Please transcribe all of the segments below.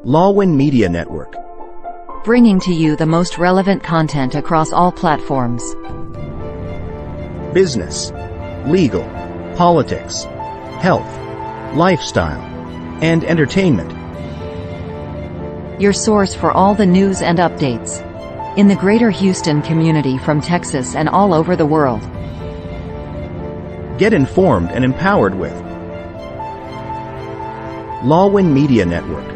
Lawwin Media Network. Bringing to you the most relevant content across all platforms. Business, legal, politics, health, lifestyle, and entertainment. Your source for all the news and updates in the greater Houston community from Texas and all over the world. Get informed and empowered with Lawwin Media Network.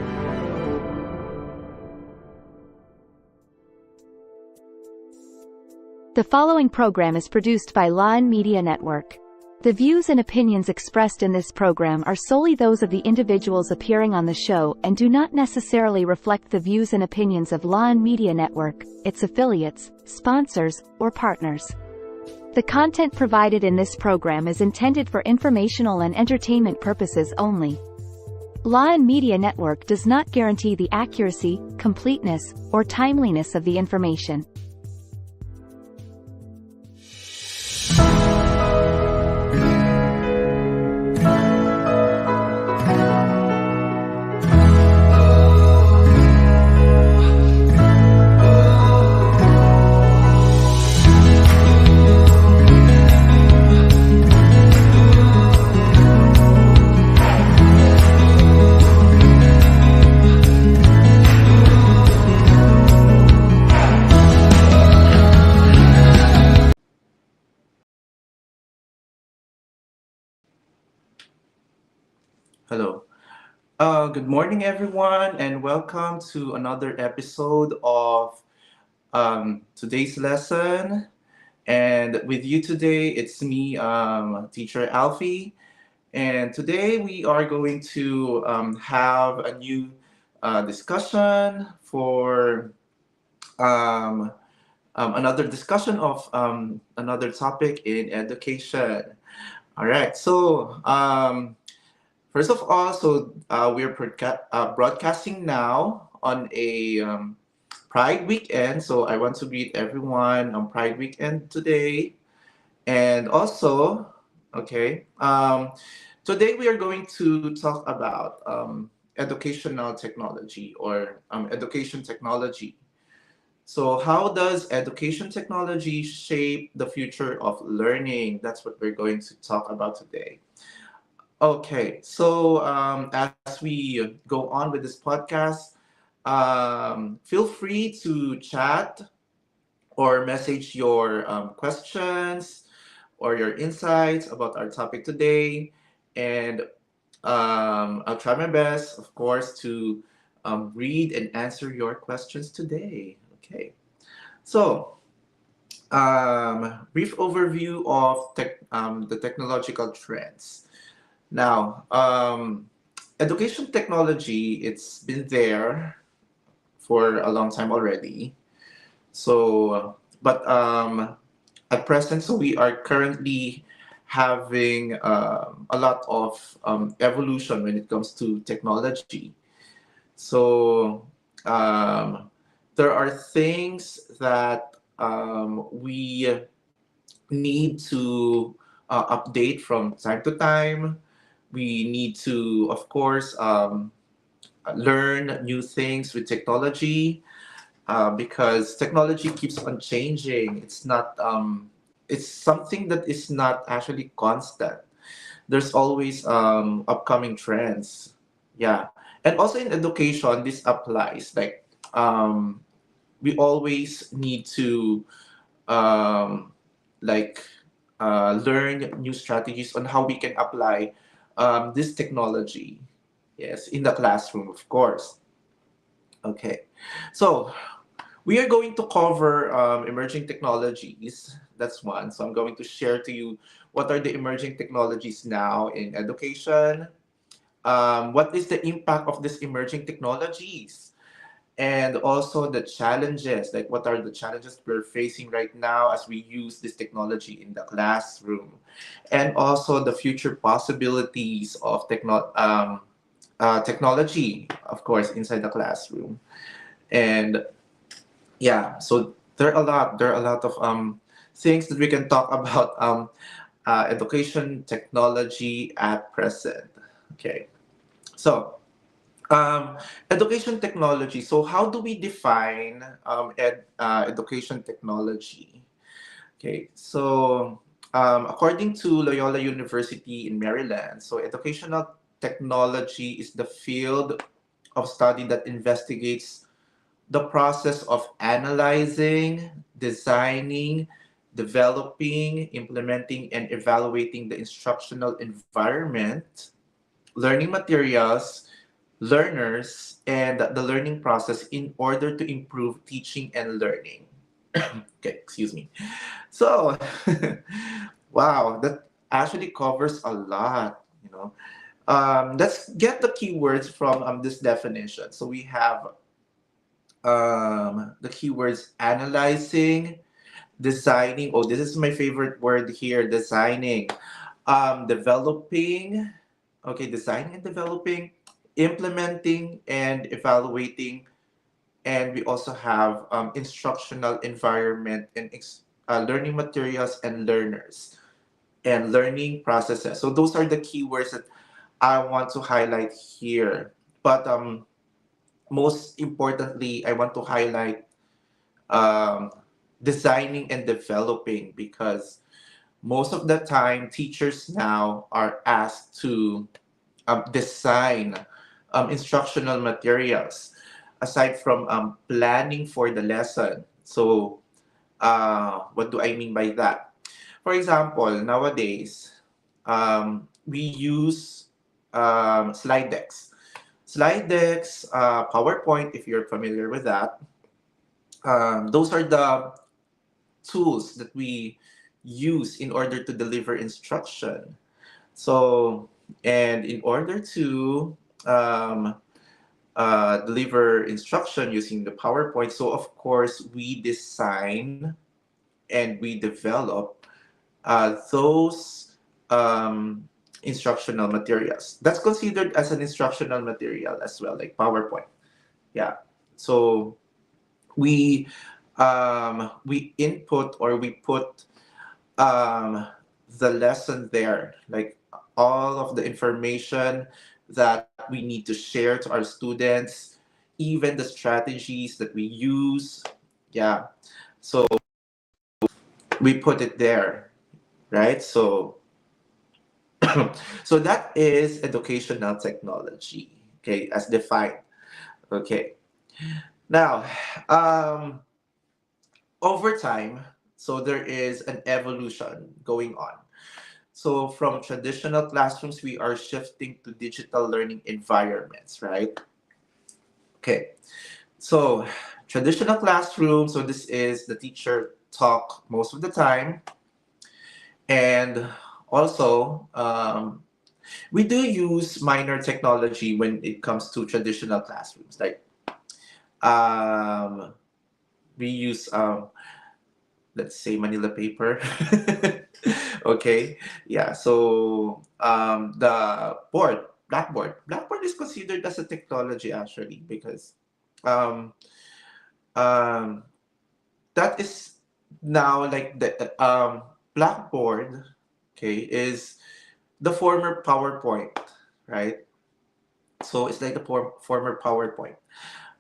The following program is produced by Lawwin Media Network. The views and opinions expressed in this program are solely those of the individuals appearing on the show and do not necessarily reflect the views and opinions of Lawwin Media Network, its affiliates, sponsors, or partners. The content provided in this program is intended for informational and entertainment purposes only. Lawwin Media Network does not guarantee the accuracy, completeness, or timeliness of the information. Hello. Good morning, everyone, and welcome to another episode of today's lesson. And with you today, it's me, Teacher Alfie. And today we are going to have a new discussion for um, another discussion of another topic in education. All right. First of all, we're broadcasting now on a Pride weekend. So I want to greet everyone on Pride weekend today. And also, okay, today we are going to talk about educational technology or education technology. So how does education technology shape the future of learning? That's what we're going to talk about today. Okay, as we go on with this podcast, feel free to chat or message your questions or your insights about our topic today. And I'll try my best, of course, to read and answer your questions today. Okay, so brief overview of the technological trends. Now, education technology, it's been there for a long time already. But at present, so we are currently having a lot of evolution when it comes to technology. So um, there are things that we need to update from time to time. We need to, of course, learn new things with technology because technology keeps on changing. It's something that is not actually constant. There's always upcoming trends. Yeah. And also in education, this applies. Um, we always need to um, like learn new strategies on how we can apply this technology. Yes, in the classroom, of course. Okay, so we are going to cover emerging technologies. That's one. So I'm going to share to you what are the emerging technologies now in education. What is the impact of these emerging technologies? And also the challenges, like what are the challenges we're facing right now as we use this technology in the classroom, and also the future possibilities of technology, of course, inside the classroom. And yeah, so there are a lot of things that we can talk about education technology at present. Okay, so. Um, Education technology. So how do we define education technology? Okay, so according to Loyola University in Maryland, so educational technology is the field of study that investigates the process of analyzing, designing, developing, implementing, and evaluating the instructional environment, learning materials, learners, and the learning process in order to improve teaching and learning. Okay, excuse me. So, wow, that actually covers a lot, you know. Let's get the keywords from this definition. So we have the keywords analyzing, designing. Oh, this is my favorite word here, designing. Developing, okay, designing and developing, implementing and evaluating, and we also have instructional environment and learning materials and learners and learning processes. So those are the keywords that I want to highlight here. But most importantly, I want to highlight um, designing and developing, because most of the time teachers now are asked to design instructional materials aside from planning for the lesson. So what do I mean by that? For example, nowadays we use slide decks. Slide decks, PowerPoint, if you're familiar with that. Those are the tools that we use in order to deliver instruction. So, and in order to um, deliver instruction using the PowerPoint, so of course we design and we develop those instructional materials. That's considered as an instructional material as well, like PowerPoint. Yeah. So we input or we put um, the lesson there, like all of the information that we need to share to our students, even the strategies that we use. Yeah. So we put it there, right? So so that is educational technology, okay, as defined. Okay. Now, um, over time, so there is an evolution going on. So from traditional classrooms, we are shifting to digital learning environments, right? Okay. So traditional classroom, so this is the teacher talk most of the time. And also, we do use minor technology when it comes to traditional classrooms. Like um, we use, let's say, Manila paper. Okay, yeah. So the Blackboard is considered as a technology actually, because um, um, that is now like the Blackboard. Okay, is the former PowerPoint, right? So it's like the former PowerPoint.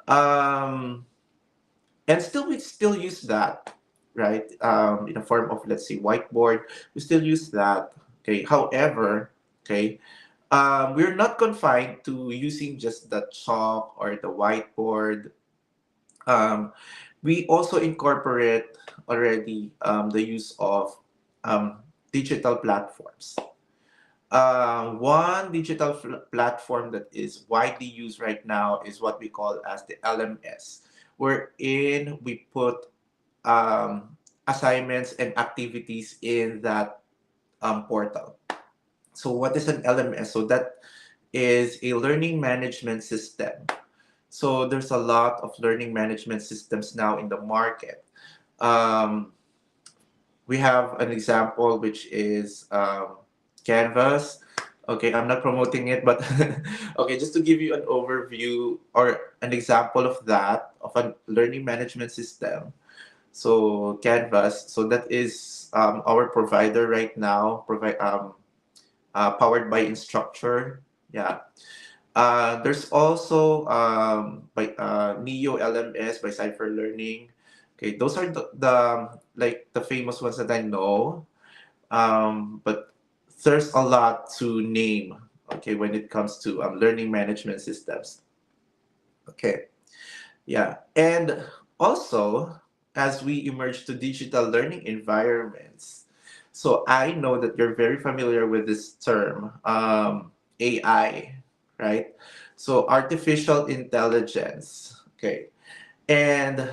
Um, and still we still use that, right? In a form of, let's say, whiteboard, we still use that. Okay, however, okay, we're not confined to using just the chalk or the whiteboard. um, we also incorporate already the use of um, digital platforms. One digital platform that is widely used right now is what we call as the LMS, wherein we put assignments and activities in that portal. So, what is an LMS? So, that is a learning management system. So, there's a lot of learning management systems now in the market. Um, we have an example, which is Canvas. Okay, I'm not promoting it, but okay, just to give you an overview or an example of that, of a learning management system. So Canvas, so that is our provider right now, powered by Instructure. Yeah. There's also by Neo LMS by Cypher Learning. Okay, those are the like the famous ones that I know. But there's a lot to name. Okay, when it comes to learning management systems. Okay, yeah, and also as we emerge to digital learning environments. So I know that you're very familiar with this term, AI, right? So artificial intelligence. Okay. And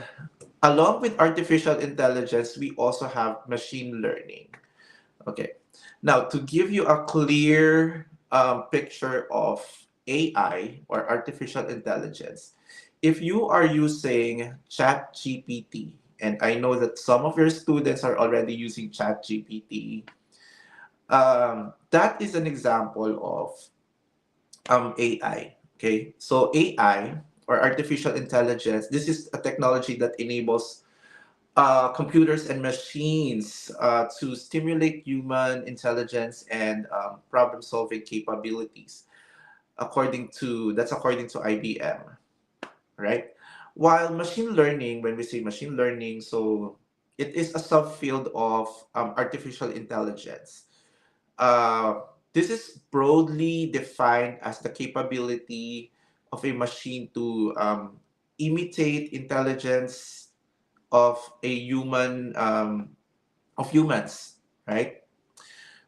along with artificial intelligence, we also have machine learning. Okay. Now, to give you a clear picture of AI or artificial intelligence, if you are using ChatGPT, and I know that some of your students are already using ChatGPT, that is an example of AI. Okay, so AI or artificial intelligence, this is a technology that enables computers and machines to stimulate human intelligence and problem-solving capabilities. According to IBM, right? While machine learning, when we say machine learning, so it is a subfield of artificial intelligence. Uh, this is broadly defined as the capability of a machine to imitate intelligence of a human of humans, right?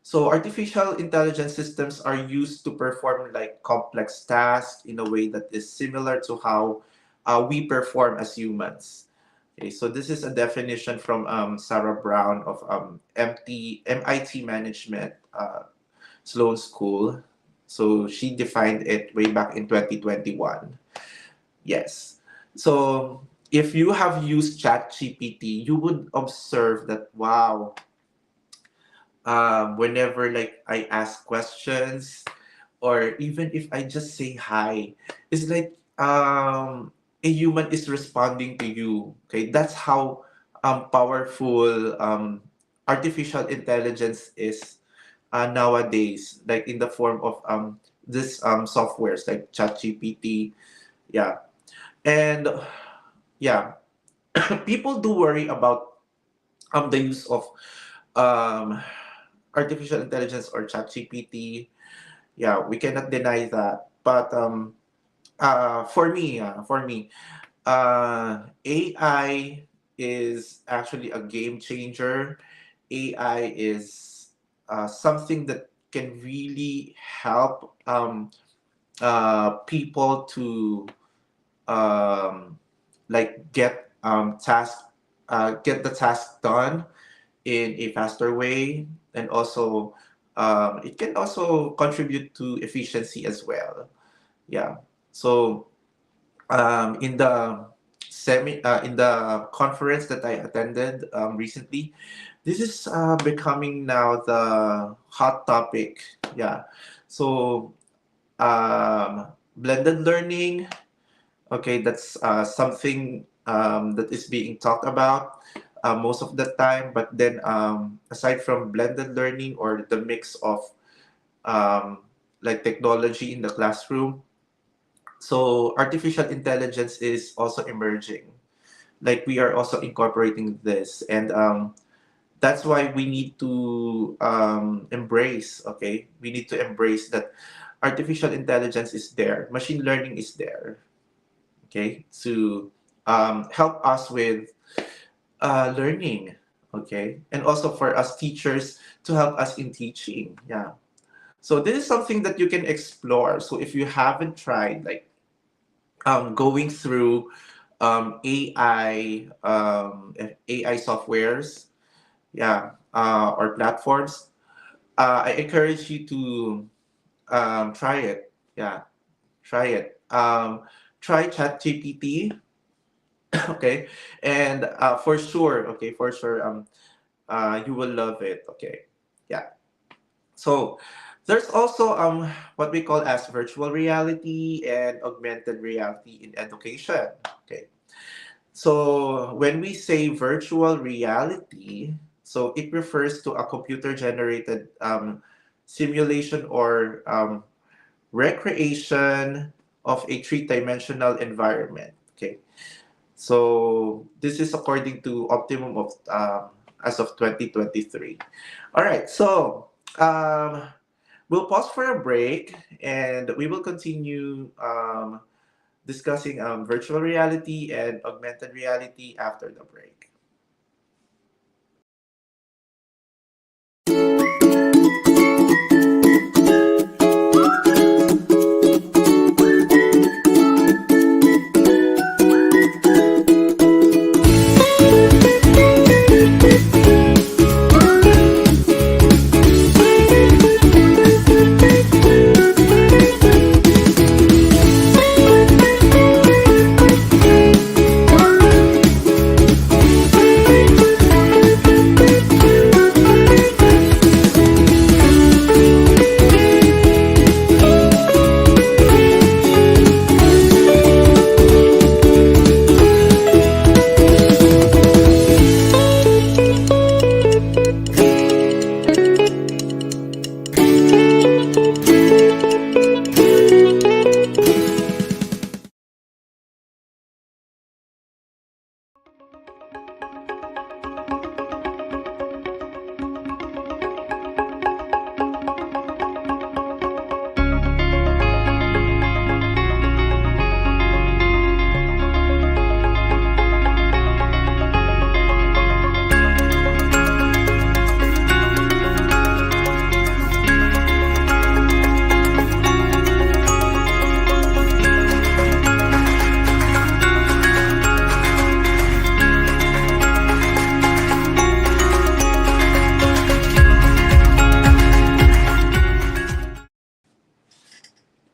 So artificial intelligence systems are used to perform like complex tasks in a way that is similar to how we perform as humans. Okay, so this is a definition from Sarah Brown of MIT Management Sloan School. So she defined it way back in 2021. Yes. So if you have used ChatGPT, you would observe that wow, whenever like I ask questions or even if I just say hi, it's like a human is responding to you. Okay, that's how powerful artificial intelligence is nowadays, like in the form of this softwares like ChatGPT. Yeah, and yeah, people do worry about the use of um, artificial intelligence or ChatGPT. Yeah, we cannot deny that. But for me, AI is actually a game changer. AI is something that can really help people to um, like get the task done in a faster way, and also it can also contribute to efficiency as well. Yeah. So in the conference that I attended recently, this is becoming now the hot topic. Yeah. So blended learning. Okay, that's something that is being talked about most of the time. But then, aside from blended learning or the mix of um, like technology in the classroom, so artificial intelligence is also emerging. Like we are also incorporating this, and that's why we need to embrace. Okay, we need to embrace that artificial intelligence is there, machine learning is there. Okay, to help us with learning. Okay, and also for us teachers to help us in teaching. Yeah. So this is something that you can explore. So if you haven't tried, like going through AI softwares, yeah, or platforms, I encourage you to try it. Yeah, try it. Try ChatGPT. Okay, and for sure, you will love it. Okay, yeah. So there's also what we call as virtual reality and augmented reality in education. Okay. So when we say virtual reality, so it refers to a computer generated simulation or recreation of a three-dimensional environment. Okay, so this is according to Optimum of as of 2023. All right, so we'll pause for a break and we will continue discussing virtual reality and augmented reality after the break.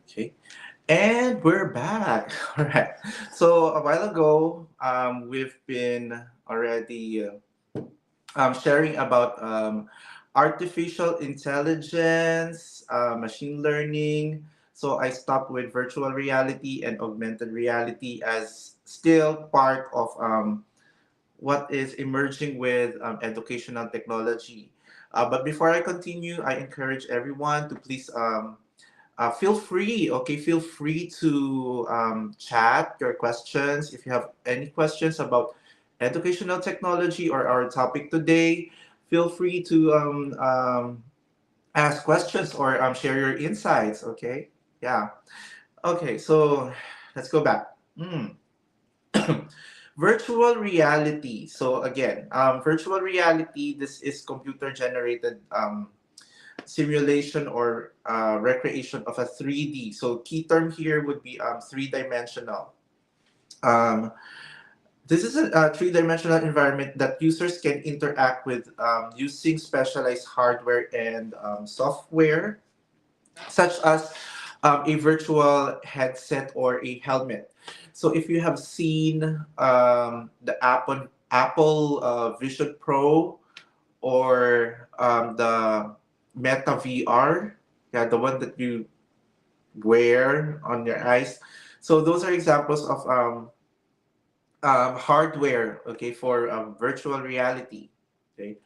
Okay. And we're back. All right. So a while ago, we've been already sharing about artificial intelligence, machine learning. So I stopped with virtual reality and augmented reality as still part of what is emerging with educational technology. But before I continue, I encourage everyone to please feel free, okay? Feel free to chat your questions. If you have any questions about educational technology or our topic today, feel free to ask questions or share your insights, okay? Yeah. Okay, so let's go back. Mm. Virtual reality. So again, virtual reality, this is computer generated simulation or recreation of a 3D. So key term here would be three-dimensional. Um, this is a three-dimensional environment that users can interact with using specialized hardware and software, such as a virtual headset or a helmet. So if you have seen the Apple Vision Pro or the Meta VR, yeah, the one that you wear on your eyes. So those are examples of hardware, okay, for virtual reality. Okay,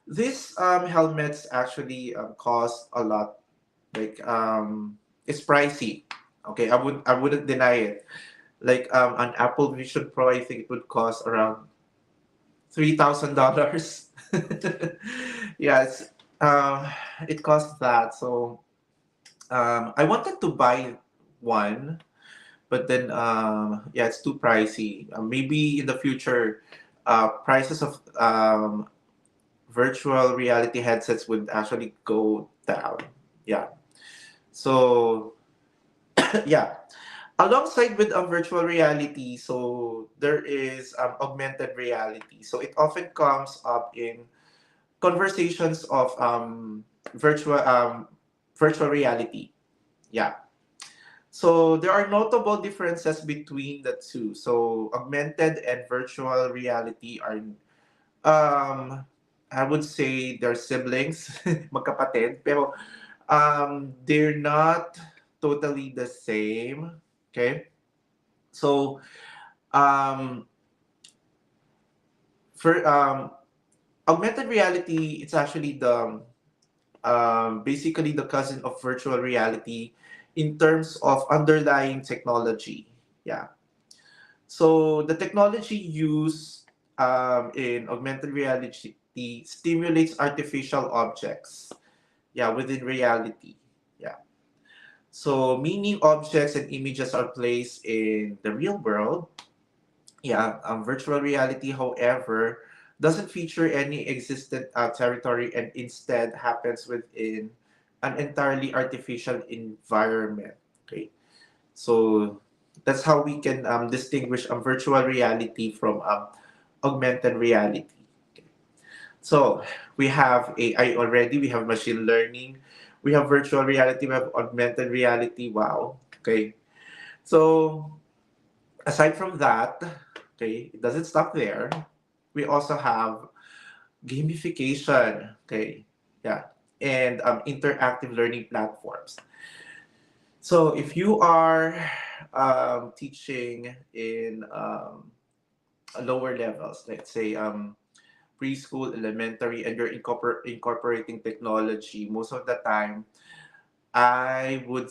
these helmets actually cost a lot. Like it's pricey. Okay, I wouldn't deny it. Like an Apple Vision Pro, I think it would cost around $3,000. Yeah, uh, it costs that. So I wanted to buy one, but then yeah, it's too pricey. Maybe in the future, prices of virtual reality headsets would actually go down. Yeah. So yeah, alongside with virtual reality, so there is augmented reality. So it often comes up in conversations of virtual reality. Yeah. So there are notable differences between the two. So augmented and virtual reality are I would say they're siblings, magkapatid, pero they're not totally the same. Okay. So um for augmented reality, it's actually the basically the cousin of virtual reality, in terms of underlying technology. Yeah. So the technology used in augmented reality stimulates artificial objects. Yeah, within reality. Yeah. So meaning objects and images are placed in the real world. Yeah. Virtual reality, however, doesn't feature any existent territory and instead happens within an entirely artificial environment. Okay. So that's how we can distinguish virtual reality from augmented reality. Okay. So we have AI already, we have machine learning, we have virtual reality, we have augmented reality. Wow. Okay. So aside from that, okay, it doesn't stop there. We also have gamification. Okay. Yeah. And interactive learning platforms. So if you are teaching in lower levels, let's say preschool, elementary, and you're incorporating technology, most of the time, I would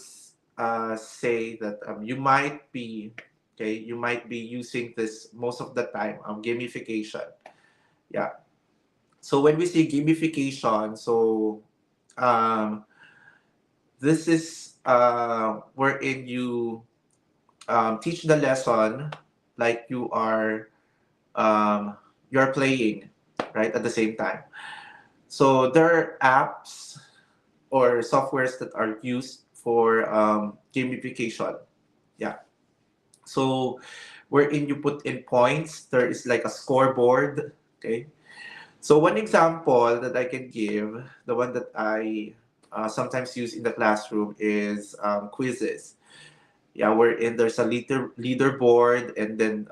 say that you might be okay. You might be using this most of the time. Gamification. Yeah. So when we say gamification, so um, this is wherein you teach the lesson like you're playing, right, at the same time. So there are apps or softwares that are used for gamification. Yeah. So wherein you put in points, there is like a scoreboard. Okay. So one example that I can give, the one that I sometimes use in the classroom is quizzes. Yeah, wherein there's a leaderboard, and then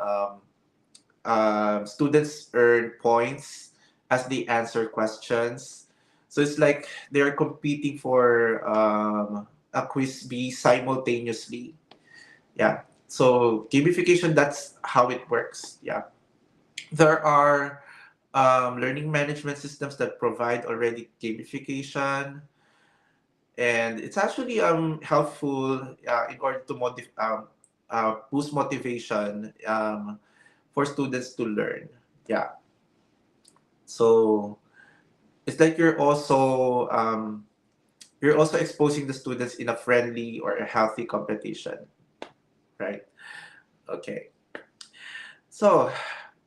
students earn points as they answer questions. So it's like they're competing for a quiz bee simultaneously. Yeah. So gamification, that's how it works. Yeah. There are learning management systems that provide already gamification, and it's actually helpful in order to boost motivation for students to learn. Yeah. So it's like you're also exposing the students in a friendly or a healthy competition, right? Okay. So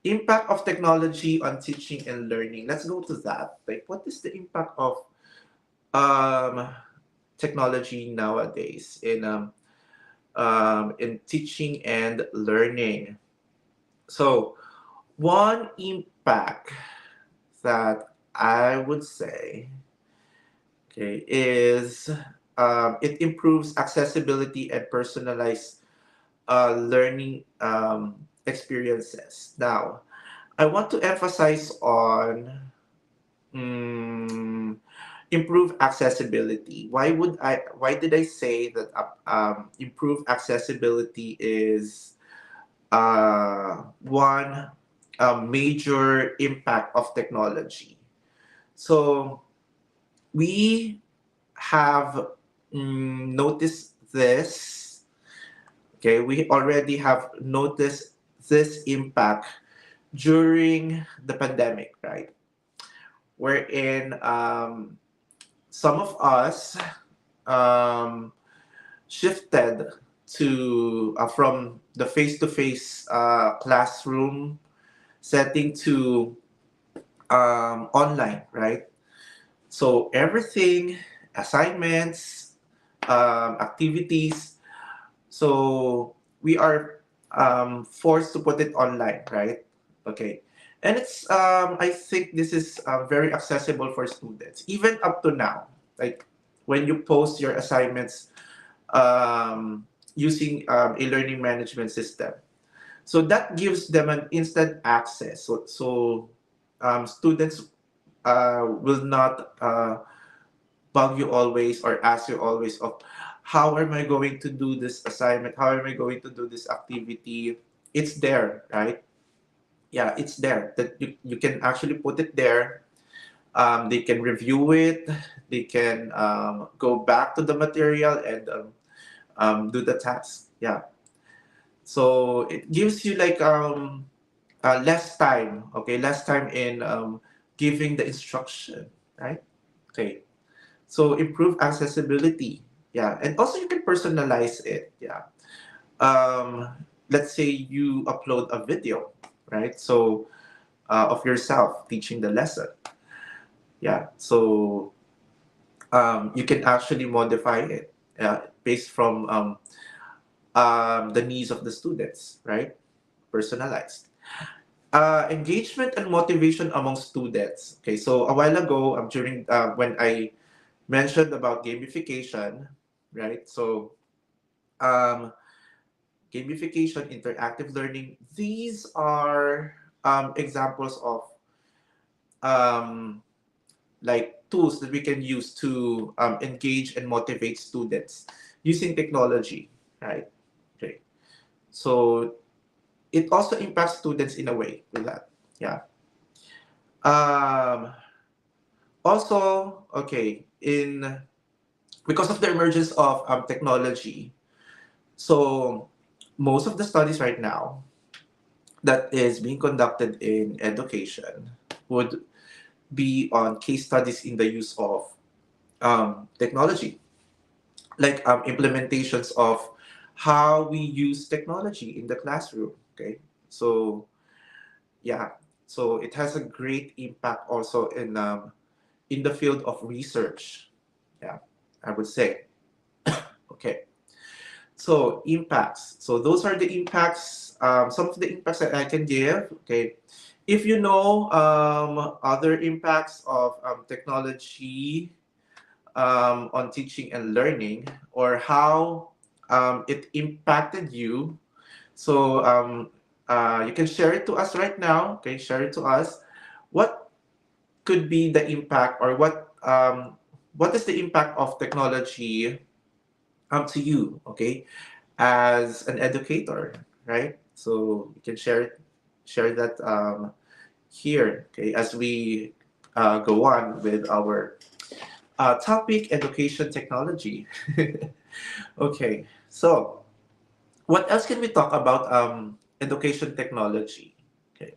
impact of technology on teaching and learning. Let's go to that. Like, what is the impact of um, technology nowadays in teaching and learning? So one impact that I would say, okay, is it improves accessibility and personalized learning experiences. Now, I want to emphasize on mm, improve accessibility. Why did I say that improve accessibility is one major impact of technology? So we have noticed this. Okay, we already have noticed this impact during the pandemic, right? Wherein some of us um, shifted to from the face-to-face classroom setting to online, right? So everything, assignments, activities. So we are forced to put it online, right? Okay. And it's, I think this is very accessible for students, even up to now. Like when you post your assignments using a learning management system. So that gives them an instant access. So students will not bug you always or ask you always of how am I going to do this assignment? How am I going to do this activity? It's there, right? Yeah, it's there that you can actually put it there. They can review it. They can go back to the material and do the task. Yeah. So it gives you like less time. Okay, less time in giving the instruction, right? Okay. So improve accessibility. Yeah, and also you can personalize it. Yeah. Um, let's say you upload a video, right? So of yourself teaching the lesson. Yeah. So you can actually modify it based from the needs of the students, right? Personalized. Engagement and motivation among students. Okay, so a while ago, during when I mentioned about gamification, right? So um, gamification, interactive learning, these are examples of um, like tools that we can use to engage and motivate students using technology, right? Okay, so it also impacts students in a way with that. Yeah. Um, Also, okay, in because of the emergence of technology, so most of the studies right now that is being conducted in education would be on case studies in the use of technology, like implementations of how we use technology in the classroom. Okay, so yeah, so it has a great impact also in the field of research. Yeah, I would say. Okay. So impacts. So those are the impacts. Some of the impacts that I can give. Okay. If you know other impacts of technology on teaching and learning, or how it impacted you, so you can share it to us right now. Okay, share it to us. What could be the impact, or what is the impact of technology to you? Okay, as an educator, right? So you can share that here, okay, as we go on with our topic, education technology. Okay, so what else can we talk about education technology? Okay,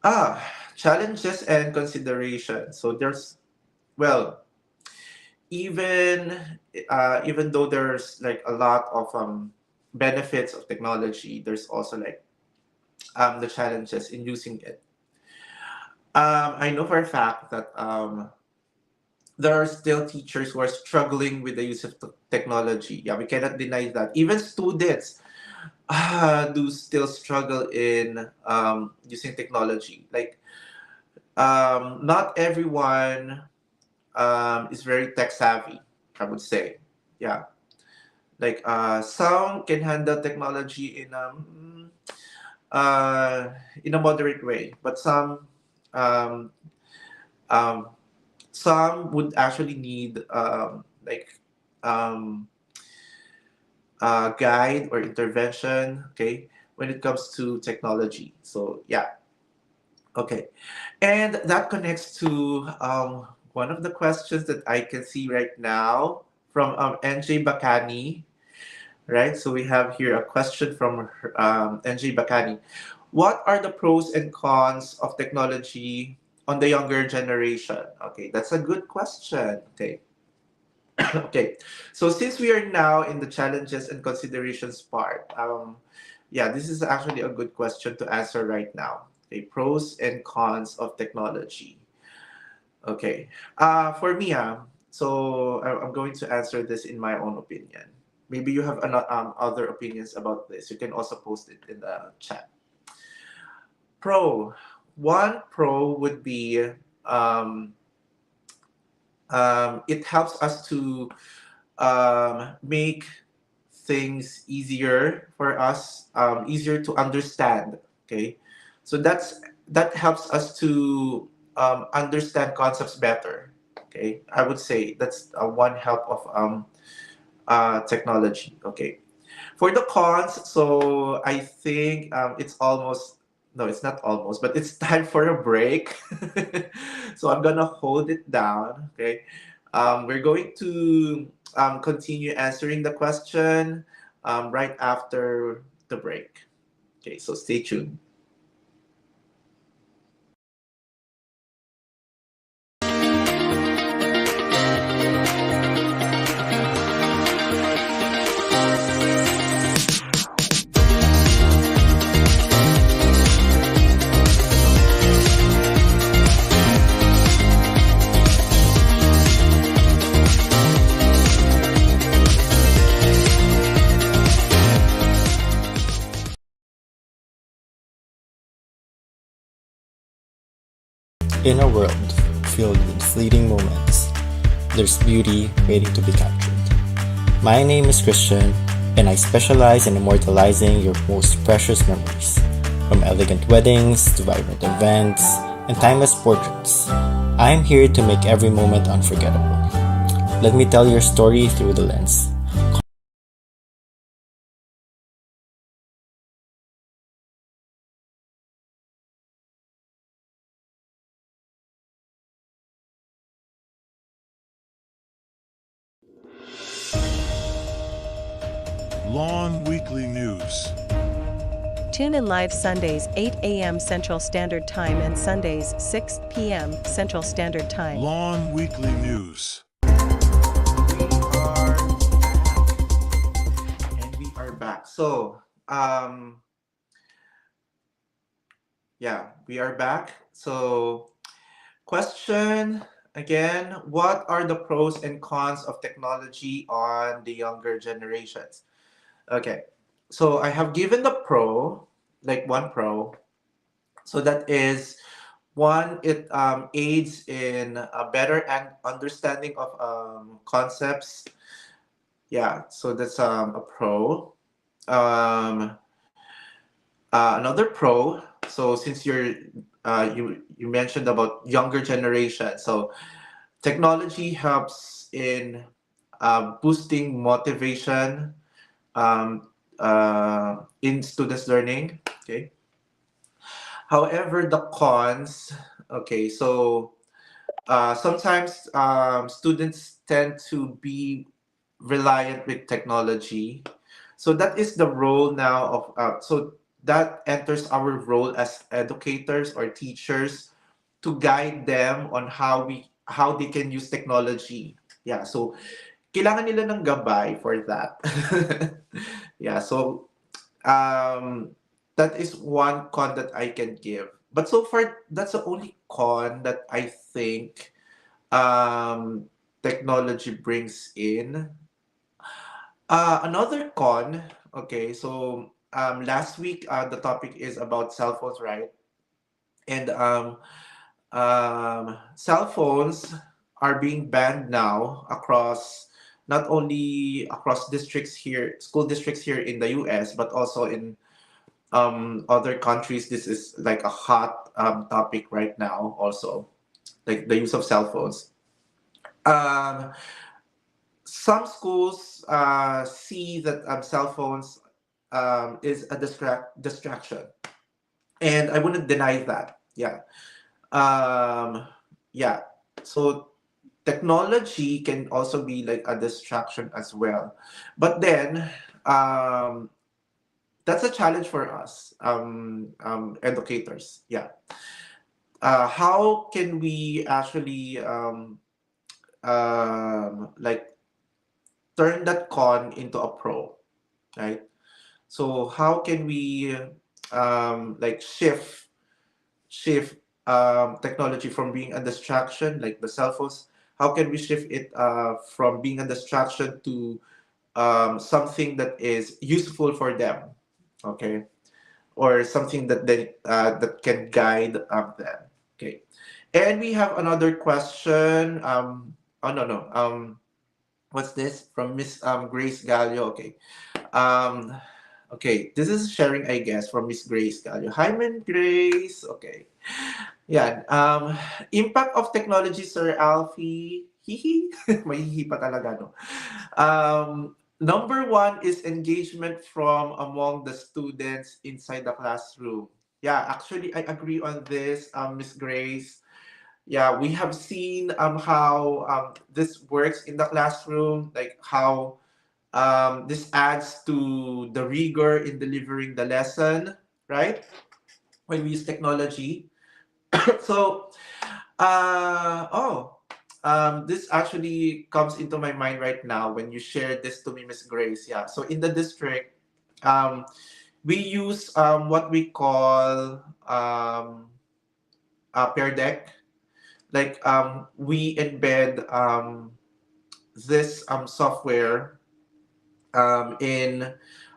ah, challenges and considerations. So there's, well, even even though there's like a lot of benefits of technology, there's also like the challenges in using it. I know for a fact that there are still teachers who are struggling with the use of technology. Yeah, we cannot deny that. Even students do still struggle in using technology. Like, not everyone is very tech savvy, I would say. Yeah, like some can handle technology in a moderate way, but um, um, some would actually need like um, guide or intervention. Okay, when it comes to technology. So yeah, okay, and that connects to one of the questions that I can see right now from NJ Bakani. Right, so we have here a question from NJ Bakani. What are the pros and cons of technology on the younger generation? Okay, that's a good question. Okay. Okay, so since we are now in the challenges and considerations part, yeah, this is actually a good question to answer right now. Okay, pros and cons of technology. Okay, for me, I'm going to answer this in my own opinion. Maybe you have other opinions about this. You can also post it in the chat. Pro, one pro would be um, it helps us to make things easier for us, easier to understand. Okay, so that helps us to understand concepts better. Okay, I would say that's one help of technology. Okay, for the cons, so I think it's almost, no, it's not almost, but it's time for a break. So I'm gonna hold it down. Okay. We're going to continue answering the question right after the break. Okay, so stay tuned. In a world filled with fleeting moments, there's beauty waiting to be captured. My name is Christian, and I specialize in immortalizing your most precious memories, from elegant weddings to vibrant events and timeless portraits. I'm here to make every moment unforgettable. Let me tell your story through the lens. Long Weekly News. Tune in live Sundays 8 a.m. Central Standard Time and Sundays 6 p.m. Central Standard Time. Long Weekly News. We are back. So, yeah, we are back. So, question again, what are the pros and cons of technology on the younger generations? Okay, so I have given the pro, like one pro. So that is one, it aids in a better understanding of concepts. Yeah, so that's a pro. Um, Another pro. So since you mentioned about younger generation, so technology helps in boosting motivation in students learning. Okay. However, the cons. Okay, so sometimes students tend to be reliant with technology. So that is the role now of so that enters our role as educators or teachers to guide them on how they can use technology. Yeah, so kailangan nila ng gabay for that. Yeah, so um, that is one con that I can give. But so far, that's the only con that I think um, technology brings in. Another con, okay, so last week the topic is about cell phones, right? And cell phones are being banned now across not only across districts here, school districts here in the US, but also in other countries. This is like a hot topic right now, also, like the use of cell phones. Um, some schools see that cell phones is a distraction, and I wouldn't deny that. Yeah. Um, yeah. So technology can also be like a distraction as well, but then um, that's a challenge for us, educators. Yeah. How can we actually like turn that con into a pro, right? So how can we like shift technology from being a distraction, like the cell phones? How can we shift it from being a distraction to something that is useful for them? Okay, or something that that can guide them. Okay, and we have another question. Oh no no. What's this from Miss Grace Gallo? Okay. Um, okay. This is sharing, I guess, from Miss Grace Gallo. Hi, Miss Grace. Okay. Yeah. Impact of technology, Sir Alfie. Hihi. May hihi pa talaga, no? Number one is engagement from among the students inside the classroom. Yeah, actually, I agree on this, Miss Grace. yeah, we have seen how this works in the classroom, like how this adds to the rigor in delivering the lesson, right? When we use technology. So, this actually comes into my mind right now when you shared this to me, Miss Grace. Yeah. So in the district, um, we use what we call a Pear Deck. Like we embed this software in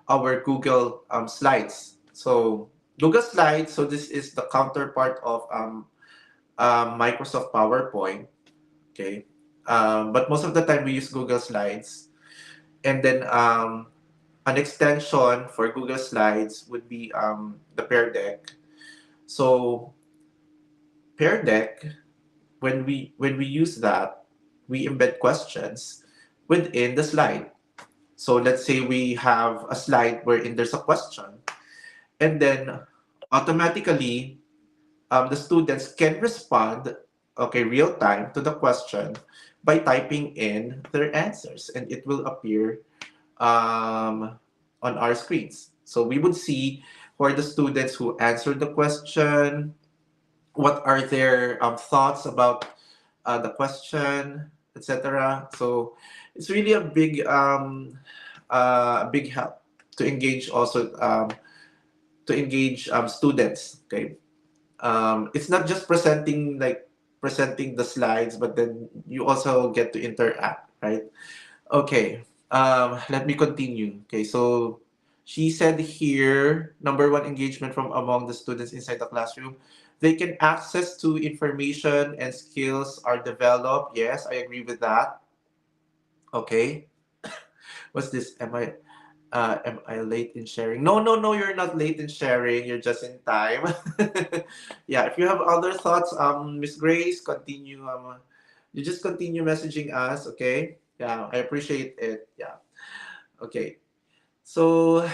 our Google Slides. So Google Slides. So this is the counterpart of Microsoft PowerPoint. Okay, but most of the time we use Google Slides, and then an extension for Google Slides would be the Pear Deck. So Pear Deck, when we use that, we embed questions within the slide. So let's say we have a slide wherein there's a question, and then automatically the students can respond, okay, real time to the question by typing in their answers, and it will appear on our screens. So we would see who are the students who answered the question, what are their thoughts about the question, etc. So it's really a big help to engage also to engage students. Okay, it's not just presenting the slides, but then you also get to interact, right? Okay, let me continue. Okay, so she said here, number one engagement from among the students inside the classroom. They can access to information and skills are developed. Yes, I agree with that. Okay, what's this? Am I late in sharing? No, no, no, you're not late in sharing. You're just in time. Yeah, if you have other thoughts, Miss Grace, continue. You just continue messaging us, okay? Yeah, I appreciate it. Yeah, okay. So,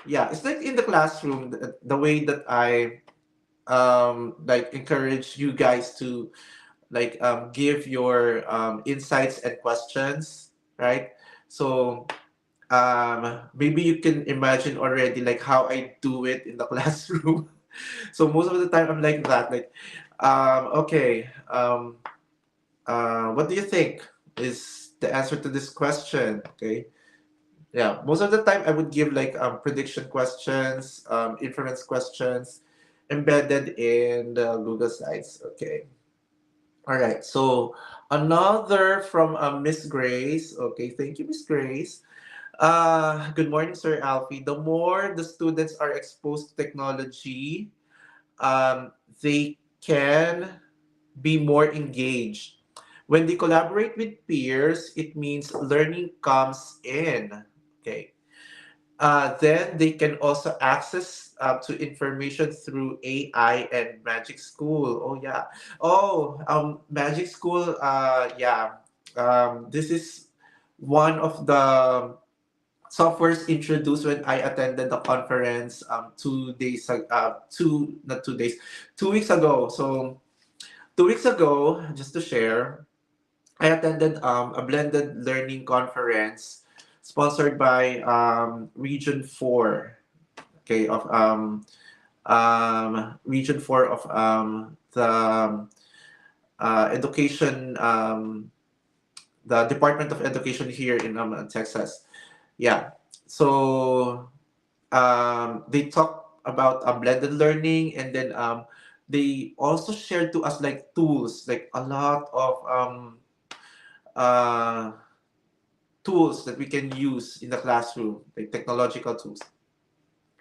yeah, it's like in the classroom, the way that I like encourage you guys to like give your insights and questions, right? So maybe you can imagine already like how I do it in the classroom. So most of the time I'm like that, like okay, what do you think is the answer to this question? Okay, yeah, most of the time I would give like prediction questions, inference questions embedded in the Google Slides. Okay, all right, so another from Miss Grace. Okay, thank you, Miss Grace. Good morning, Sir Alfie. The more the students are exposed to technology, they can be more engaged. When they collaborate with peers, it means learning comes in. Okay. Then they can also access to information through AI and Magic School. Oh yeah. Oh, Magic School. Yeah. This is one of the softwares introduced when I attended the conference 2 days two not 2 days 2 weeks ago. So 2 weeks ago, just to share, I attended a blended learning conference sponsored by Region 4, okay, of Region 4 of the education the Department of Education here in Texas. Yeah. So they talk about blended learning, and then they also shared to us like tools, like a lot of uh, tools that we can use in the classroom, like technological tools.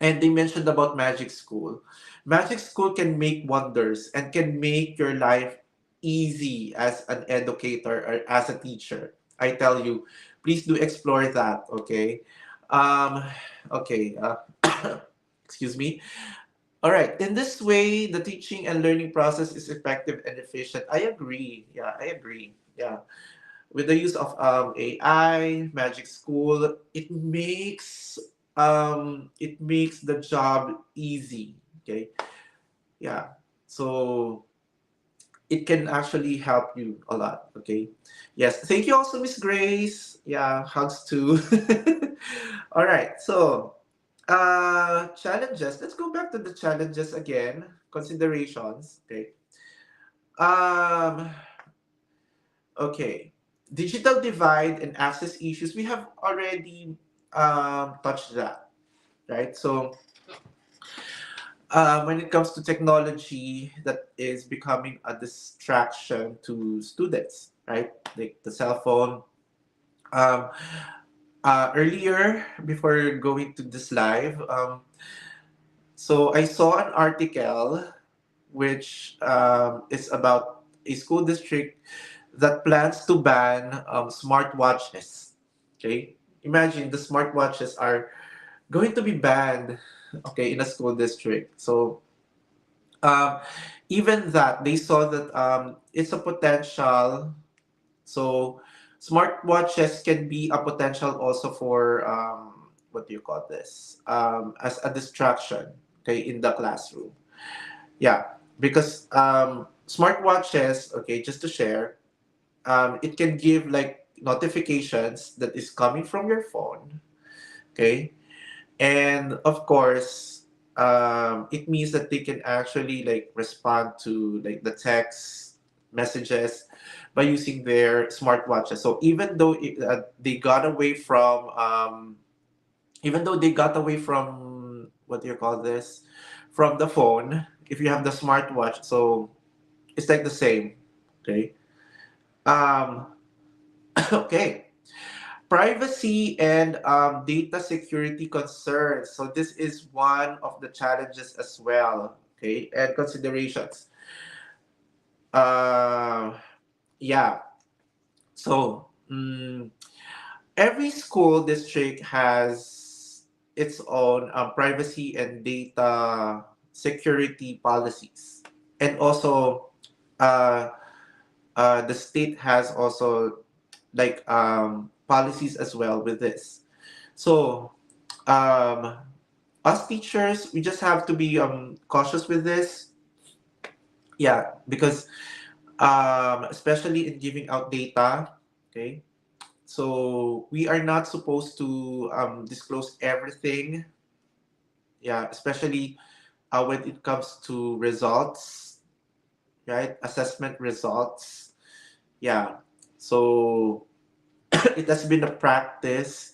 And they mentioned about Magic School. Magic School can make wonders and can make your life easy as an educator or as a teacher. I tell you, please do explore that. Okay. Um, okay. Excuse me. All right. In this way, the teaching and learning process is effective and efficient. I agree. Yeah, I agree. Yeah. With the use of AI, Magic School, it makes the job easy. Okay. Yeah. So it can actually help you a lot. Okay. Yes. Thank you also, Miss Grace. Yeah, hugs too. All right. So, challenges. Let's go back to the challenges again. Considerations. Okay. Um, okay. Digital divide and access issues. We have already touched that, right? So, when it comes to technology that is becoming a distraction to students, right? Like the cell phone. Um, Earlier, before going to this live, so I saw an article which is about a school district that plans to ban smartwatches. Okay, imagine the smartwatches are going to be banned. Okay, in a school district. So um, even that they saw that it's a potential. So smartwatches can be a potential also for what do you call this? As a distraction, okay, in the classroom. Yeah, because smartwatches, okay, just to share, it can give like notifications that is coming from your phone, okay, and of course, it means that they can actually like respond to like the text messages by using their smartwatches. So they got away from, even though they got away from what do you call this, from the phone. If you have the smartwatch, so it's like the same. Okay. Um, okay. Privacy and data security concerns. So this is one of the challenges as well. Okay, and considerations. Uh, yeah. So every school district has its own privacy and data security policies, and also uh, the state has also like policies as well with this. So um, us teachers, we just have to be cautious with this. Yeah, because especially in giving out data. Okay, so we are not supposed to disclose everything. Yeah, especially when it comes to results, right? Assessment results. Yeah, so it has been a practice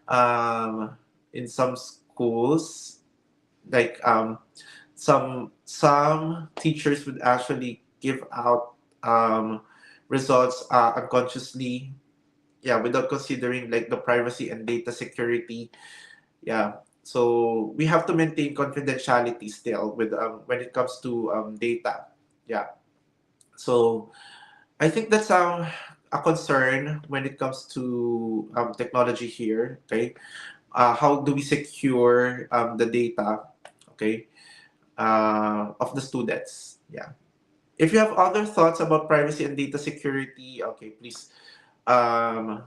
in some schools, like some teachers would actually give out results unconsciously, yeah, without considering like the privacy and data security. Yeah, so we have to maintain confidentiality still with when it comes to data. Yeah, so I think that's a concern when it comes to technology here. Okay, how do we secure the data? Okay, of the students. Yeah. If you have other thoughts about privacy and data security, okay, please um,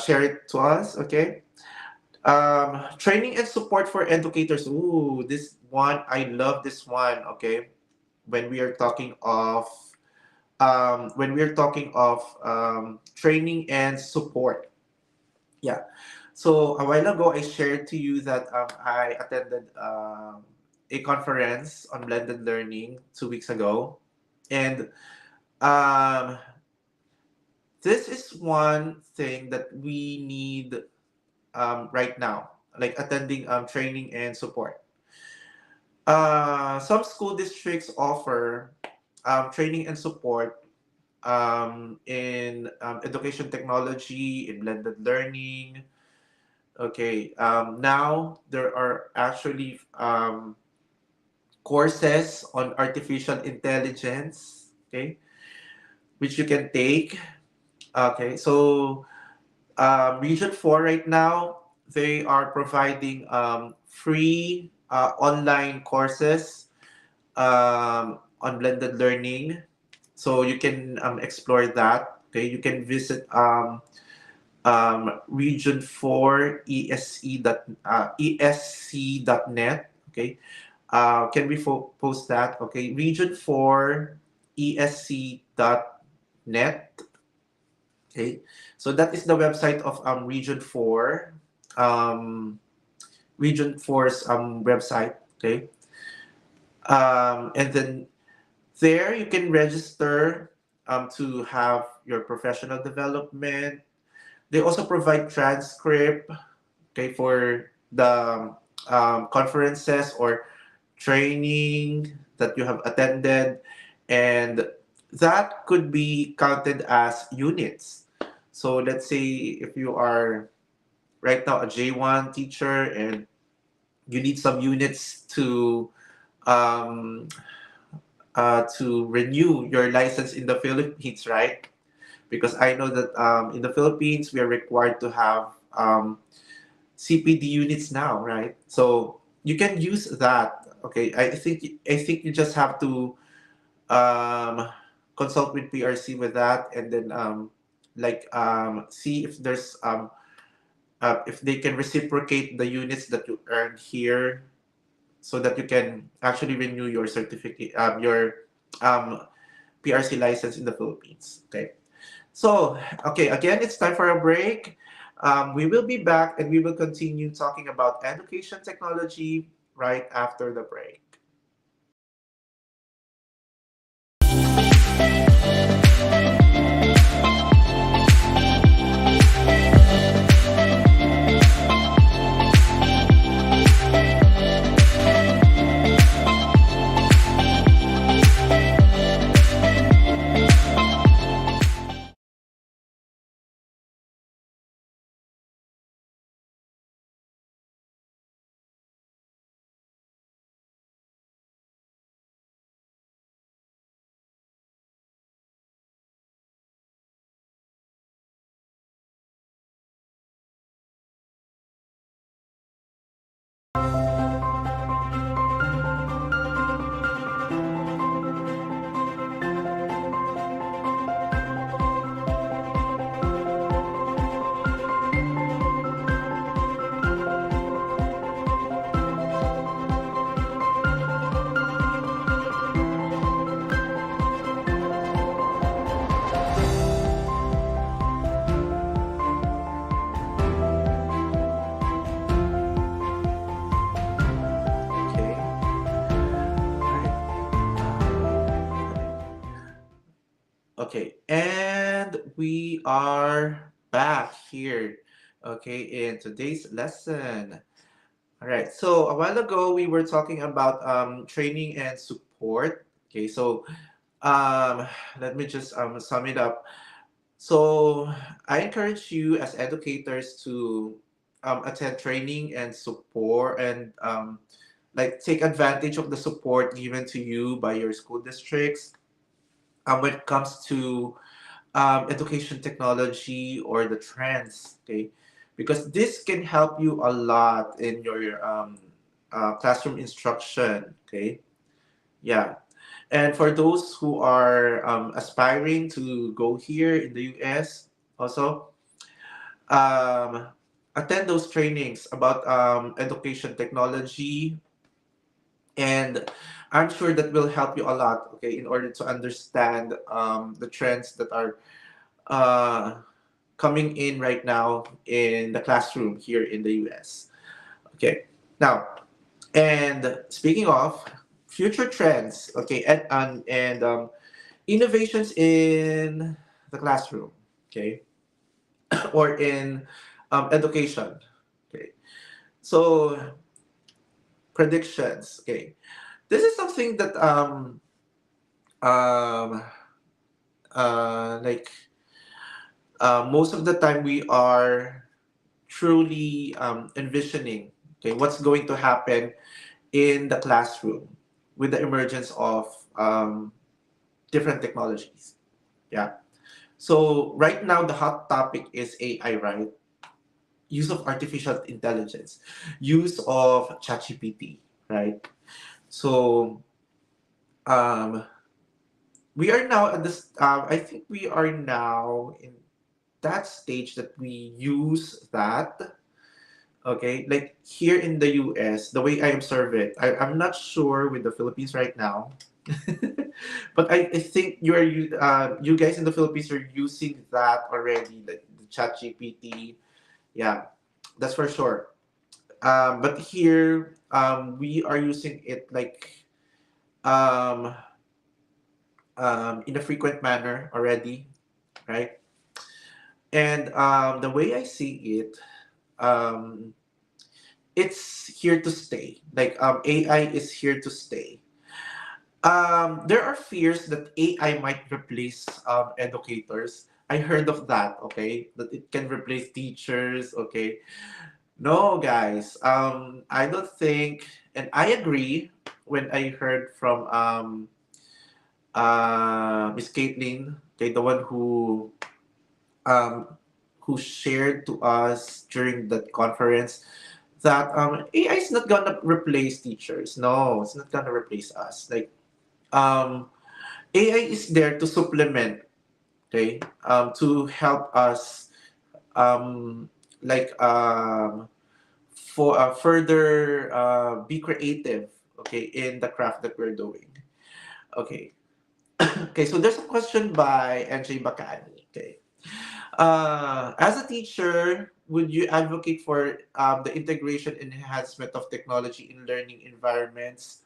share it to us. Okay. Training and support for educators. Ooh, this one I love this one. Okay, when we are talking of training and support. Yeah. So a while ago, I shared to you that I attended a conference on blended learning 2 weeks ago, and um, this is one thing that we need right now, like attending training and support. Some school districts offer training and support in education technology, in blended learning. Okay, now there are actually courses on artificial intelligence, okay, which you can take. Okay, so Region 4 right now, they are providing free online courses on blended learning. So you can explore that. Okay, you can visit Region 4 esc.net. Okay, can we post that? Okay, Region 4 esc.net. Okay, so that is the website of um, Region 4's website. Okay, and then there you can register to have your professional development. They also provide transcript, okay, for the conferences or training that you have attended, and that could be counted as units. So let's say if you are right now a J1 teacher and you need some units um, to renew your license in the Philippines, right? Because I know that in the Philippines we are required to have CPD units now, right? So you can use that. Okay, I think you just have to um, consult with PRC with that, and then see if they can reciprocate the units that you earn here, so that you can actually renew your certificate, your um, PRC license in the Philippines. Okay. So, okay, again, it's time for a break. We will be back and we will continue talking about education technology right after the break. Okay. Okay, and we are back here, okay, in today's lesson. All right, so a while ago we were talking about training and support. Okay, so um, let me just sum it up. So I encourage you as educators to attend training and support, and like take advantage of the support given to you by your school districts when it comes to education technology or the trends. Okay, because this can help you a lot in your classroom instruction. Okay, yeah. And for those who are aspiring to go here in the US, also um, attend those trainings about education technology, and I'm sure that will help you a lot. Okay, in order to understand the trends that are uh, coming in right now in the classroom here in the US. Okay, now, and speaking of future trends, okay, and innovations in the classroom, okay, or in education, okay. So predictions, okay. This is something that um, like most of the time we are truly envisioning, okay, what's going to happen in the classroom with the emergence of different technologies. Yeah. So right now the hot topic is AI, right? Use of artificial intelligence, use of ChatGPT, right? So um, we are now at this. I think we are now in that stage that we use that Okay, like here in the US, the way I observe it, I'm not sure with the Philippines right now, but I think you guys in the Philippines are using that already, like the Chat GPT. Yeah, that's for sure. But here, we are using it like um, in a frequent manner already, right? And the way I see it, um, it's here to stay. Like AI is here to stay. There are fears that AI might replace educators. I heard of that. Okay, that it can replace teachers. Okay, no, guys. I don't think, and I agree when I heard from Miss Caitlin, okay, the one um, who shared to us during that conference that AI is not gonna replace teachers. No, it's not gonna replace us. Like um, AI is there to supplement, okay, to help us um, like for further be creative, okay, in the craft that we're doing. Okay, okay. So there's a question by NJ Bacani. Okay. As a teacher, would you advocate for the integration and enhancement of technology in learning environments?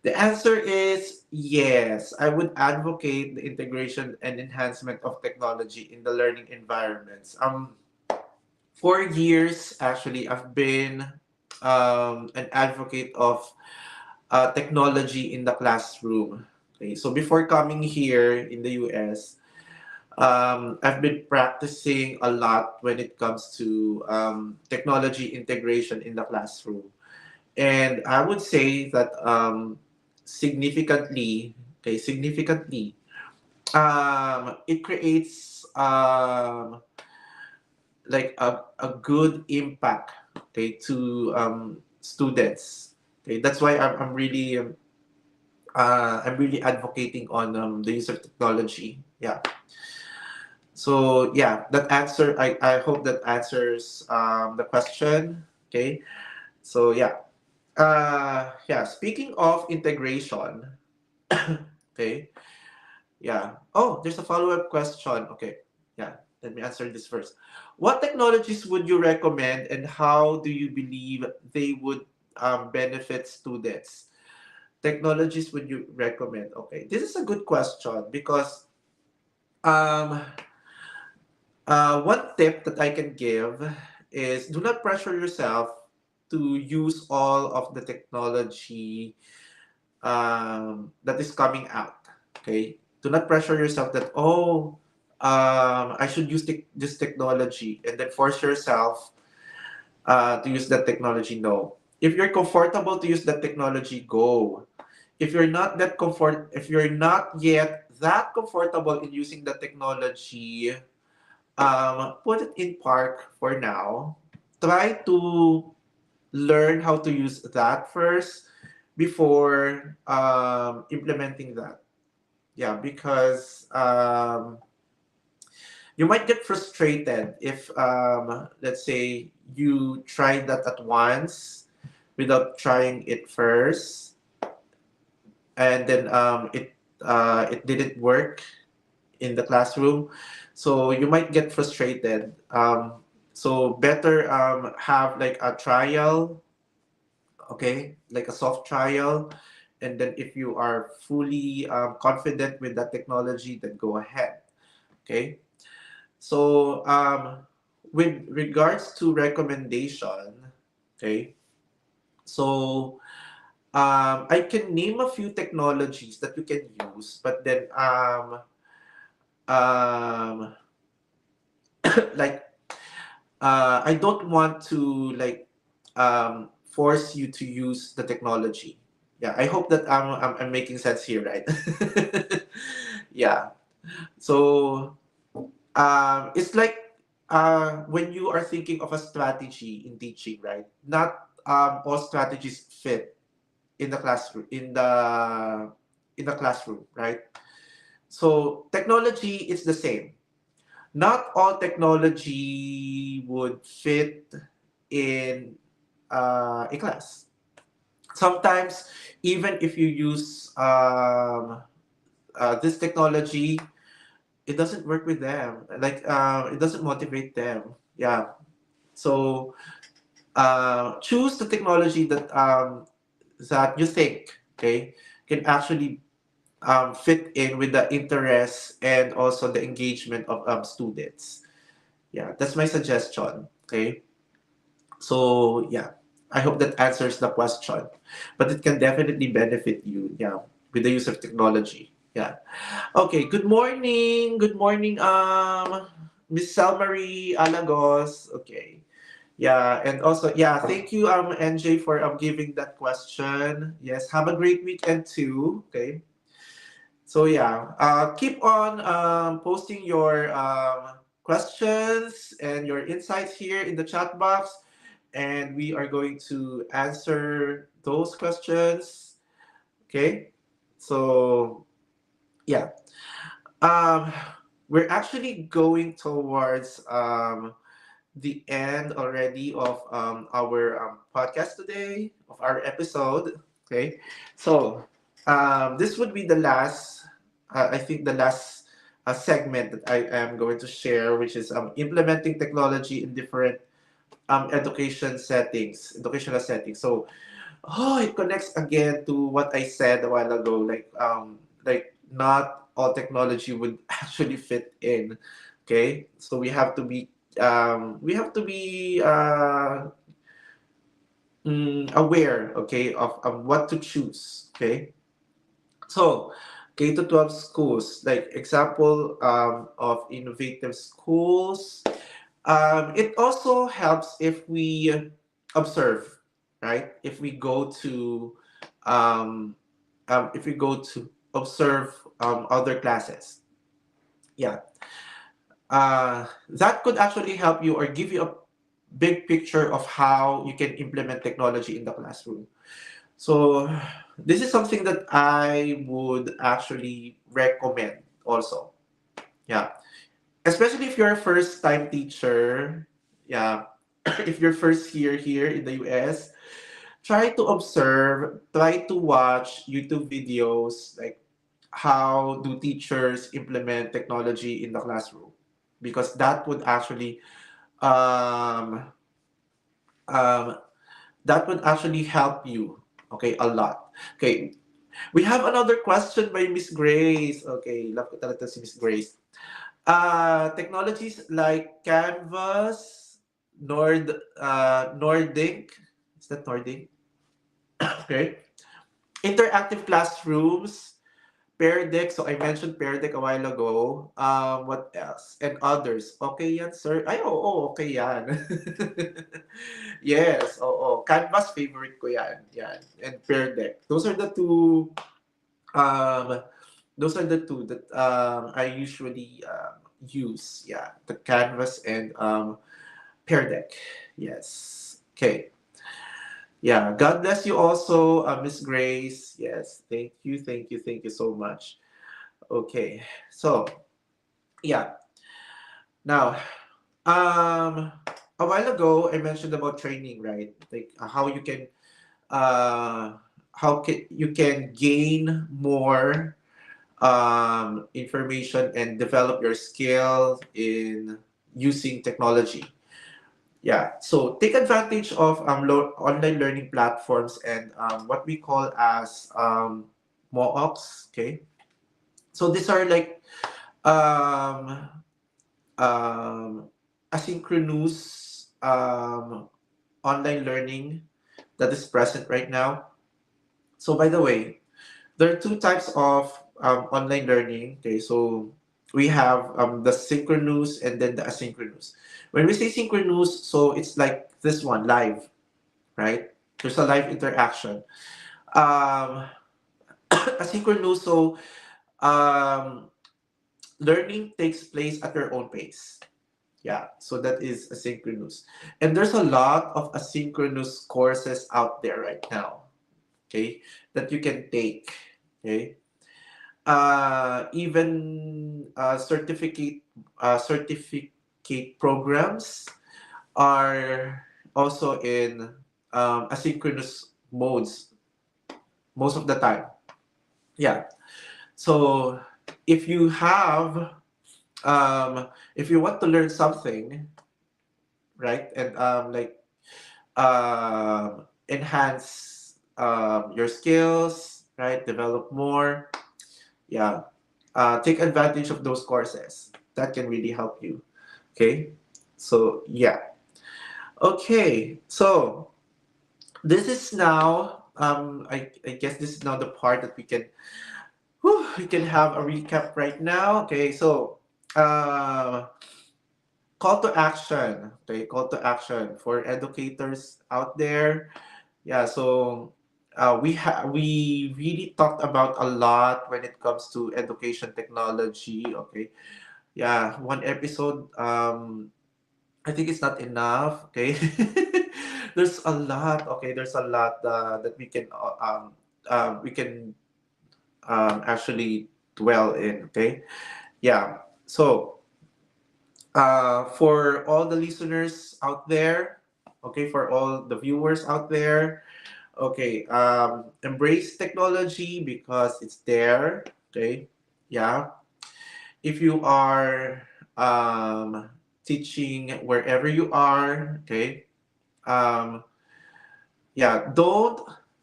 The answer is yes. I would advocate the integration and enhancement of technology in the learning environments. For years, actually, I've been an advocate of technology in the classroom. Okay, so before coming here in the US, I've been practicing a lot when it comes to technology integration in the classroom. And I would say that significantly, it creates like a good impact, okay, to students. Okay, that's why I'm really advocating on the use of technology. Yeah. So yeah, that answer. I hope that answers the question. Okay. So yeah. Yeah. Speaking of integration. Okay. Yeah. Oh, there's a follow up question. Okay. Yeah. Let me answer this first. What technologies would you recommend, and how do you believe they would benefit students? Technologies would you recommend? Okay, this is a good question because um, one tip that I can give is do not pressure yourself to use all of the technology that is coming out. Okay, do not pressure yourself that I should use this technology and then force yourself to use that technology. No, if you're comfortable to use that technology, go. If you're not yet that comfortable in using the technology, put it in park for now. Try to learn how to use that first before implementing that. Yeah, because you might get frustrated if, let's say, you try that at once without trying it first, and then it didn't work in the classroom, so you might get frustrated. So better have like a trial, okay, like a soft trial, and then if you are fully confident with that technology, then go ahead. Okay, so with regards to recommendation, okay, so I can name a few technologies that you can use, but then um, like I don't want to like force you to use the technology. Yeah, I hope that I'm making sense here, right? Yeah. So it's like when you are thinking of a strategy in teaching, right? Not all strategies fit in the classroom in the classroom, right? So technology is the same. Not all technology would fit in a class. Sometimes, even if you use this technology, it doesn't work with them. Like it doesn't motivate them. Yeah. So choose the technology that you think, okay, can actually fit in with the interests and also the engagement of students. Yeah, that's my suggestion. Okay. So yeah, I hope that answers the question. But it can definitely benefit you, yeah, with the use of technology. Yeah. Okay, good morning. Good morning, Miss Salmarie Alagos. Okay. Yeah, and also, yeah, thank you, NJ, for giving that question. Yes, have a great weekend too. Okay. So yeah, keep on posting your questions and your insights here in the chat box, and we are going to answer those questions. Okay, so yeah, um, we're actually going towards the end already of our podcast today, of our episode. Okay, so this would be the last, I think, the last segment that I am going to share, which is implementing technology in different educational settings. So, oh, it connects again to what I said a while ago. Like not all technology would actually fit in. Okay, so we have to be aware, okay, of what to choose. Okay, so K to 12 schools, like example of innovative schools. It also helps observe, right? If we go to observe other classes, yeah, that could actually help you or give you a big picture of how you can implement technology in the classroom. So this is something that I would actually recommend also. Yeah, especially if you're a first time teacher. Yeah, if you're first here in the US, try to observe, try to watch YouTube videos, like how do teachers implement technology in the classroom, because um, um, that would actually help you, okay, a lot. Okay, we have another question by Miss Grace. Okay, love ko talaga si Miss Grace. Technologies like Canvas, Nordic, is that Nordic? Okay. Interactive classrooms, Pear Deck. So I mentioned Pear Deck a while ago. What else? And others. Okay yan, sir. Ay, oo, okay yan. Yes, oo. Canvas, favorite ko yan. Yan. And Pear Deck. Um, those are the two that I usually use. Yeah, the Canvas and Pear Deck. Yes. Okay. Yeah. God bless you also, Miss Grace. Yes. Thank you. Thank you. Thank you so much. Okay. So yeah. Now, um, a while ago I mentioned about training, right? Like uh, how can you can gain more information and develop your skill in using technology. Yeah, so take advantage of online learning platforms and what we call as MOOCs. Okay, so these are like um, um, asynchronous online learning that is present right now. So by the way, there are two types of online learning. Okay, so we have the synchronous and then the asynchronous. When we say synchronous, so it's like this one, live, right? There's a live interaction. Um, asynchronous, so um, learning takes place at your own pace. Yeah, so that is asynchronous. And there's a lot of asynchronous courses out there right now, okay, that you can take. Okay, even certificate programs are also in asynchronous modes most of the time. Yeah. So if you have if you want to learn something, right, and enhance your skills, right, develop more, yeah, take advantage of those courses. That can really help you. Okay. So yeah. Okay. So this is now I guess this is now the part that we can have a recap right now. Okay, so call to action. Okay, call to action for educators out there. Yeah, so we really talked about a lot when it comes to education technology. Okay, yeah, one episode. I think it's not enough. Okay, there's a lot. Okay, there's a lot that we can actually dwell in. Okay, yeah. So for all the listeners out there, okay, for all the viewers out there, okay, embrace technology because it's there. Okay, yeah. If you are um, teaching wherever you are, okay, um, yeah, don't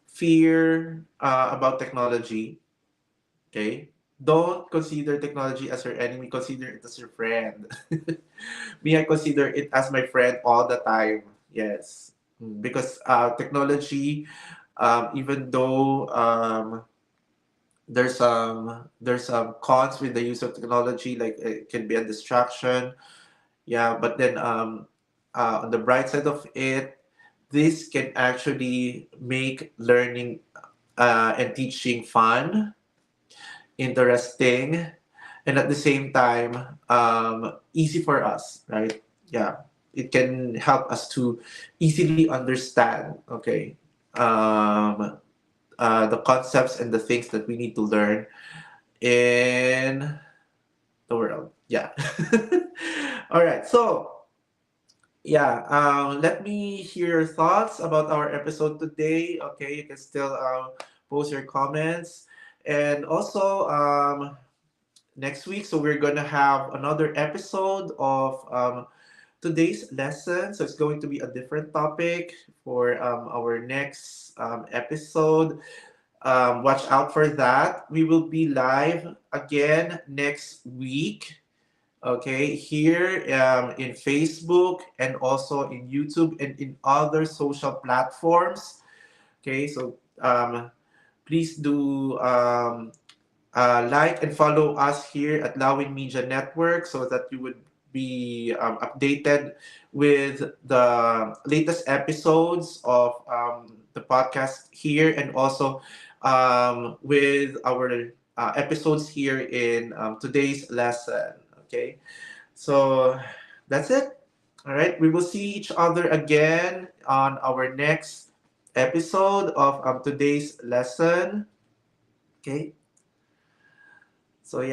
fear about technology. Okay, don't consider technology as your enemy. Consider it as your friend. Me, I consider it as my friend all the time. Yes. Because technology, even though there's some cons with the use of technology, like it can be a distraction. Yeah, but then on the bright side of it, this can actually make learning and teaching fun, interesting, and at the same time easy for us, right? Yeah, it can help us to easily understand, okay, the concepts and the things that we need to learn in the world. Yeah. All right, so yeah, let me hear your thoughts about our episode today. Okay, you can still post your comments, and also next week. So we're gonna have another episode of today's lesson. So it's going to be a different topic for our next episode. Watch out for that. We will be live again next week. Okay, here in Facebook and also in YouTube and in other social platforms. Okay, so please do like and follow us here at Lawin Media Network so that you would be updated with the latest episodes of the podcast here and also with our episodes here in today's lesson. Okay, so that's it. All right, we will see each other again on our next episode of today's lesson. Okay, so yeah.